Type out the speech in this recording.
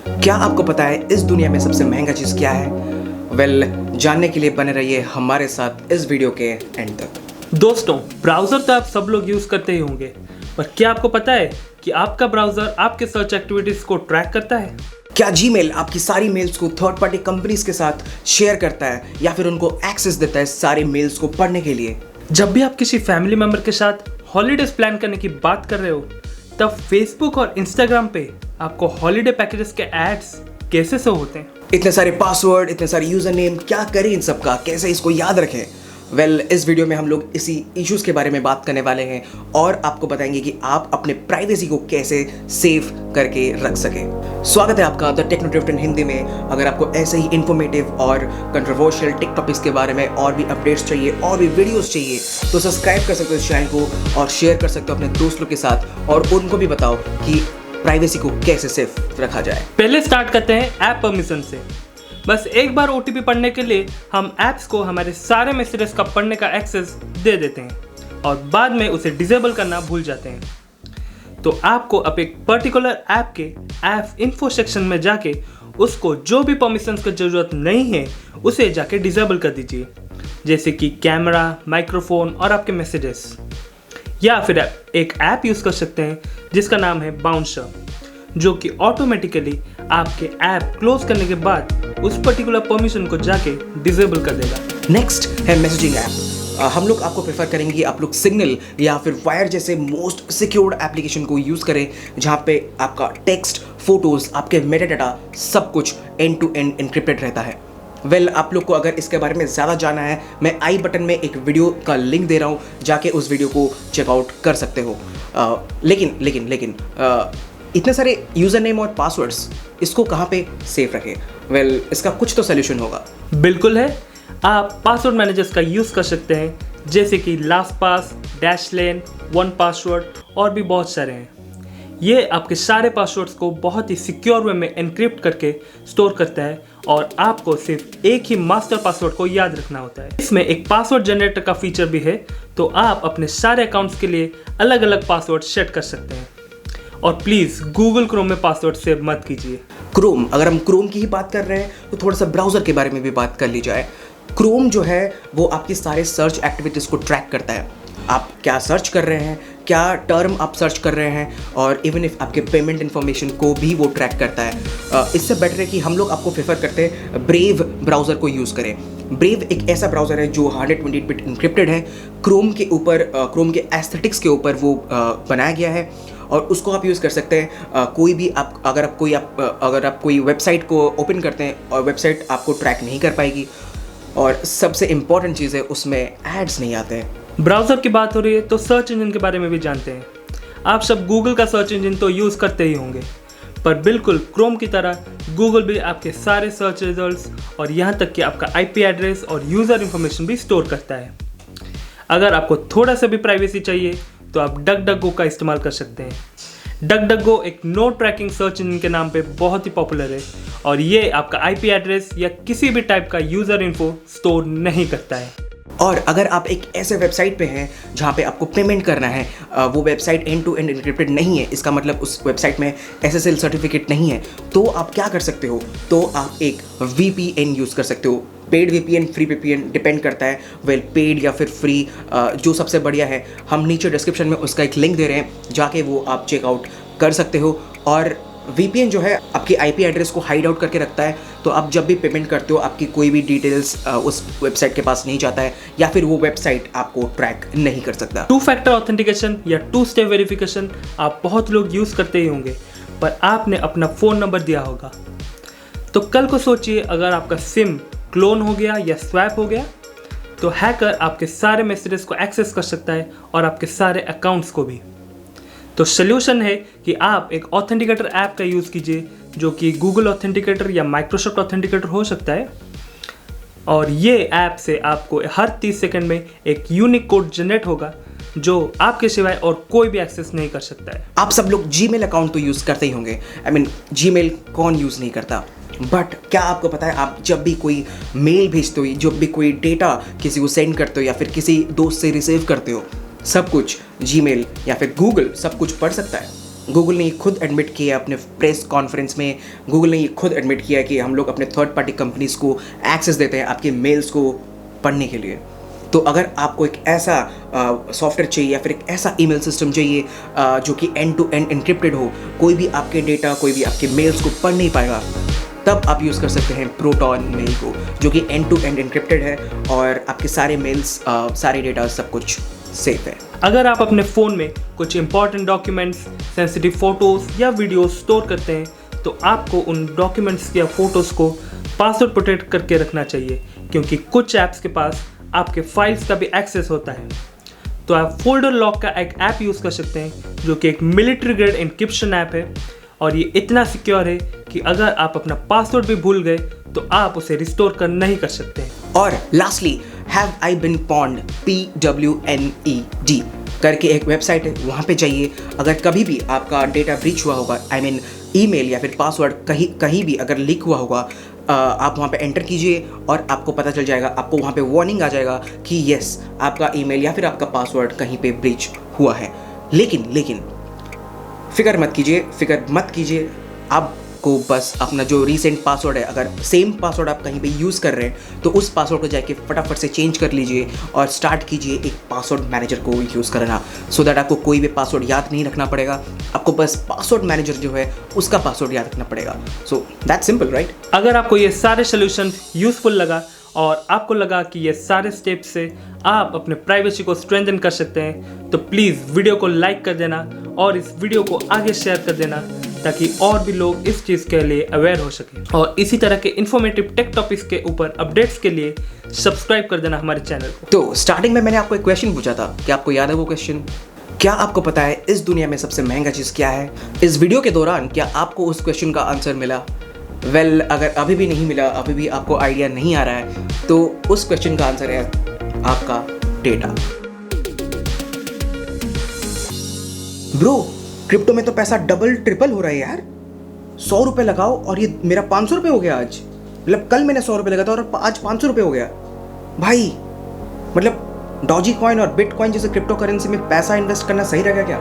क्या आपको पता है इस दुनिया में सबसे महंगा चीज़ क्या है? जानने के लिए बने रहिए हमारे साथ इस वीडियो के एंड तक। दोस्तों, ब्राउज़र तो आप सब लोग यूज़ करते ही होंगे, पर क्या आपको पता है कि आपका ब्राउज़र आपके सर्च एक्टिविटीज़ को ट्रैक करता है? क्या जीमेल आपकी सारी मेल्स को थर्ड पार्टी कंपनीज के साथ शेयर करता है या फिर उनको एक्सेस देता है सारे मेल्स को पढ़ने के लिए? जब भी आप किसी फैमिली मेंबर के साथ हॉलीडेज प्लान करने की बात कर रहे हो, तब फेसबुक और इंस्टाग्राम पे आपको हॉलीडे पैकेजेस के एड्स कैसे शो होते हैं? इतने सारे पासवर्ड, इतने सारे यूजर नेम, क्या करें इन सब का, कैसे इसको याद रखें? इस वीडियो में हम लोग इसी इश्यूज के बारे में बात करने वाले हैं और आपको बताएंगे कि आप अपने प्राइवेसी को कैसे सेव करके रख सकें। स्वागत है आपका the Techno Drift in Hindi में। अगर आपको ऐसे ही इंफॉर्मेटिव और कंट्रोवर्शियल टेक टॉपिक्स के बारे में और भी अपडेट्स चाहिए और भी वीडियोस चाहिए तो सब्सक्राइब कर सकते हो इस चैनल को और शेयर कर सकते हो अपने दोस्तों के साथ और उनको भी बताओ कि प्राइवेसी को कैसे सेफ रखा जाए। पहले स्टार्ट करते हैं ऐप परमिशन से। बस एक बार OTP पढ़ने के लिए हम ऐप्स को हमारे सारे मैसेजेस का पढ़ने का एक्सेस दे देते हैं और बाद में उसे डिसेबल करना भूल जाते हैं। तो आपको अब एक पर्टिकुलर ऐप के ऐप इन्फो सेक्शन में जाके उसको जो भी परमिशंस की ज़रूरत नहीं है उसे जाके डिसेबल कर दीजिए, जैसे कि कैमरा, माइक्रोफोन और आपके मैसेजेस। या फिर आप एक ऐप यूज़ कर सकते हैं जिसका नाम है बाउंसर, जो कि ऑटोमेटिकली आपके ऐप क्लोज करने के बाद उस पर्टिकुलर परमिशन को जाके डिसेबल कर देगा। नेक्स्ट है मैसेजिंग ऐप। हम लोग आपको प्रेफर करेंगे कि आप लोग सिग्नल या फिर वायर जैसे मोस्ट सिक्योर्ड एप्लीकेशन को यूज़ करें, जहाँ पे आपका टेक्स्ट, फोटोज़, आपके मेटाडाटा सब कुछ एंड टू एंड एन्क्रिप्टेड रहता है। आप लोग को अगर इसके बारे में ज़्यादा जानना है, मैं आई बटन में एक वीडियो का लिंक दे रहा हूँ, जाके उस वीडियो को चेकआउट कर सकते हो। लेकिन इतने सारे यूज़र नेम और पासवर्ड्स, इसको कहाँ पे सेफ रखें? इसका कुछ तो सोल्यूशन होगा। बिल्कुल है। आप पासवर्ड मैनेजर्स का यूज़ कर सकते हैं, जैसे कि लास्टपास, डैशलेन, वन पासवर्ड और भी बहुत सारे हैं। ये आपके सारे पासवर्ड्स को बहुत ही सिक्योर वे में एनक्रिप्ट करके स्टोर करता है और आपको सिर्फ एक ही मास्टर पासवर्ड को याद रखना होता है। इसमें एक पासवर्ड जनरेटर का फीचर भी है, तो आप अपने सारे अकाउंट्स के लिए अलग अलग पासवर्ड सेट कर सकते हैं। और प्लीज़ गूगल क्रोम में पासवर्ड सेव मत कीजिए। क्रोम, अगर हम क्रोम की ही बात कर रहे हैं तो थोड़ा सा ब्राउज़र के बारे में भी बात कर ली जाए। क्रोम जो है वो आपकी सारे सर्च एक्टिविटीज़ को ट्रैक करता है। आप क्या सर्च कर रहे हैं, क्या टर्म आप सर्च कर रहे हैं, और इवन इफ आपके पेमेंट इन्फॉर्मेशन को भी वो ट्रैक करता है। इससे बेटर है कि हम लोग आपको प्रेफर करते हैं ब्रेव ब्राउज़र को यूज़ करें। ब्रेव एक ऐसा ब्राउज़र है जो 128 बिट इंक्रिप्टेड है। क्रोम के ऊपर, क्रोम के एस्थेटिक्स के ऊपर वो बनाया गया है और उसको आप यूज़ कर सकते हैं। कोई भी अगर आप कोई वेबसाइट को ओपन करते हैं और वेबसाइट आपको ट्रैक नहीं कर पाएगी, और सबसे इम्पॉर्टेंट चीज़ है उसमें एड्स नहीं आते हैं। ब्राउज़र की बात हो रही है तो सर्च इंजन के बारे में भी जानते हैं। आप सब गूगल का सर्च इंजन तो यूज़ करते ही होंगे, पर बिल्कुल क्रोम की तरह गूगल भी आपके सारे सर्च रिजल्ट्स और यहाँ तक कि आपका IP एड्रेस और यूज़र इन्फॉर्मेशन भी स्टोर करता है। अगर आपको थोड़ा सा भी प्राइवेसी चाहिए तो आप डकडकगो का इस्तेमाल कर सकते हैं। डकडकगो एक नो ट्रैकिंग सर्च इंजन के नाम पे बहुत ही पॉपुलर है और ये आपका IP एड्रेस या किसी भी टाइप का यूज़र इन्फो स्टोर नहीं करता है। और अगर आप एक ऐसे वेबसाइट पे हैं जहाँ पे आपको पेमेंट करना है, वो website end to end encrypted नहीं है, इसका मतलब उस वेबसाइट में SSL सर्टिफिकेट नहीं है, तो आप क्या कर सकते हो? तो आप एक VPN यूज़ कर सकते हो। Paid VPN, free VPN depend करता है। पेड या फिर फ्री, जो सबसे बढ़िया है, हम नीचे डिस्क्रिप्शन में उसका एक लिंक दे रहे हैं, जाके वो आप चेकआउट कर सकते हो। और VPN जो है आपकी IP एड्रेस को हाइड आउट करके रखता है, तो आप जब भी पेमेंट करते हो आपकी कोई भी डिटेल्स उस वेबसाइट के पास नहीं जाता है या फिर वो वेबसाइट आपको ट्रैक नहीं कर सकता। 2 फैक्टर ऑथेंटिकेशन या 2 स्टेप वेरिफिकेशन आप बहुत लोग यूज़ करते ही होंगे, पर आपने अपना फ़ोन नंबर दिया होगा, तो कल को सोचिए अगर आपका सिम क्लोन हो गया या स्वैप हो गया, तो हैकर आपके सारे मैसेजेस को एक्सेस कर सकता है और आपके सारे अकाउंट्स को भी। तो सोल्यूशन है कि आप एक ऑथेंटिकेटर ऐप का यूज़ कीजिए, जो कि गूगल ऑथेंटिकेटर या माइक्रोसॉफ्ट ऑथेंटिकेटर हो सकता है, और ये ऐप से आपको हर 30 सेकंड में एक यूनिक कोड जनरेट होगा जो आपके सिवाय और कोई भी एक्सेस नहीं कर सकता है। आप सब लोग जीमेल अकाउंट तो यूज़ करते ही होंगे। जीमेल कौन यूज़ नहीं करता? बट क्या आपको पता है, आप जब भी कोई मेल भेजते हो, जब भी कोई डेटा किसी को सेंड करते हो या फिर किसी दोस्त से रिसीव करते हो, सब कुछ जीमेल या फिर गूगल सब कुछ पढ़ सकता है। गूगल ने ये खुद एडमिट किया अपने प्रेस कॉन्फ्रेंस में, गूगल ने ये खुद एडमिट किया कि हम लोग अपने थर्ड पार्टी कंपनीज़ को एक्सेस देते हैं आपके मेल्स को पढ़ने के लिए। तो अगर आपको एक ऐसा सॉफ्टवेयर चाहिए या फिर एक ऐसा ईमेल सिस्टम चाहिए जो कि एंड टू एंड एन्क्रिप्टेड हो, कोई भी आपके डेटा, कोई भी आपके मेल्स को पढ़ नहीं पाएगा, तब आप यूज़ कर सकते हैं प्रोटॉन मेल को, जो कि एंड टू एंड एन्क्रिप्टेड है और आपके सारे मेल्स, सारे डेटा, सब कुछ सेफ है। अगर आप अपने फ़ोन में कुछ इंपॉर्टेंट डॉक्यूमेंट्स, सेंसिटिव फ़ोटोज़ या वीडियोस स्टोर करते हैं तो आपको उन डॉक्यूमेंट्स या फ़ोटोज़ को पासवर्ड प्रोटेक्ट करके रखना चाहिए, क्योंकि कुछ ऐप्स के पास आपके फाइल्स का भी एक्सेस होता है। तो आप फोल्डर लॉक का एक ऐप यूज़ कर सकते हैं जो कि एक मिलिट्री ग्रेड एन्क्रिप्शन ऐप है और ये इतना सिक्योर है कि अगर आप अपना पासवर्ड भी भूल गए तो आप उसे रिस्टोर कर नहीं कर सकते हैं। और lastly, have I been pwned, PWNED करके एक वेबसाइट है, वहाँ पे जाइए। अगर कभी भी आपका डेटा ब्रीच हुआ होगा, आई मीन ईमेल या फिर पासवर्ड कहीं भी अगर लीक हुआ होगा, आप वहाँ पे एंटर कीजिए और आपको पता चल जाएगा, आपको वहाँ पे वार्निंग आ जाएगा कि यस, आपका ईमेल या फिर आपका पासवर्ड कहीं पे ब्रीच हुआ है। लेकिन फिक्र मत कीजिए, आपको बस अपना जो रीसेंट पासवर्ड है, अगर सेम पासवर्ड आप कहीं पे यूज़ कर रहे हैं तो उस पासवर्ड को जाके फटाफट से चेंज कर लीजिए और स्टार्ट कीजिए एक पासवर्ड मैनेजर को यूज़ करना, सो दैट आपको कोई भी पासवर्ड याद नहीं रखना पड़ेगा। आपको बस पासवर्ड मैनेजर जो है उसका पासवर्ड याद रखना पड़ेगा। So that's simple, right? अगर आपको ये सारे सोल्यूशन यूज़फुल लगा और आपको लगा कि ये सारे स्टेप्स से आप अपने प्राइवेसी को स्ट्रेंथन कर सकते हैं तो प्लीज़ वीडियो को लाइक कर देना और इस वीडियो को आगे शेयर कर देना ताकि और भी लोग इस चीज़ के लिए अवेयर हो सकें। और इसी तरह के इन्फॉर्मेटिव टेक टॉपिक्स के ऊपर अपडेट्स के लिए सब्सक्राइब कर देना हमारे चैनल को। तो स्टार्टिंग में मैंने आपको एक क्वेश्चन पूछा था, क्या आपको याद है वो क्वेश्चन? क्या आपको पता है इस दुनिया में सबसे महंगा चीज़ क्या है? इस वीडियो के दौरान क्या आपको उस क्वेश्चन का आंसर मिला? वेल, अगर अभी भी नहीं मिला, अभी भी आपको आइडिया नहीं आ रहा है, तो उस क्वेश्चन का आंसर है आपका डेटा। ब्रो, क्रिप्टो में तो पैसा डबल ट्रिपल हो रहा है यार। 100 रुपये लगाओ और ये मेरा 500 रुपये हो गया आज। मतलब कल मैंने 100 रुपये लगा था और आज 500 रुपये हो गया भाई। मतलब डॉजी कॉइन और बिटकॉइन जैसे क्रिप्टो करेंसी में पैसा इन्वेस्ट करना सही रहेगा क्या?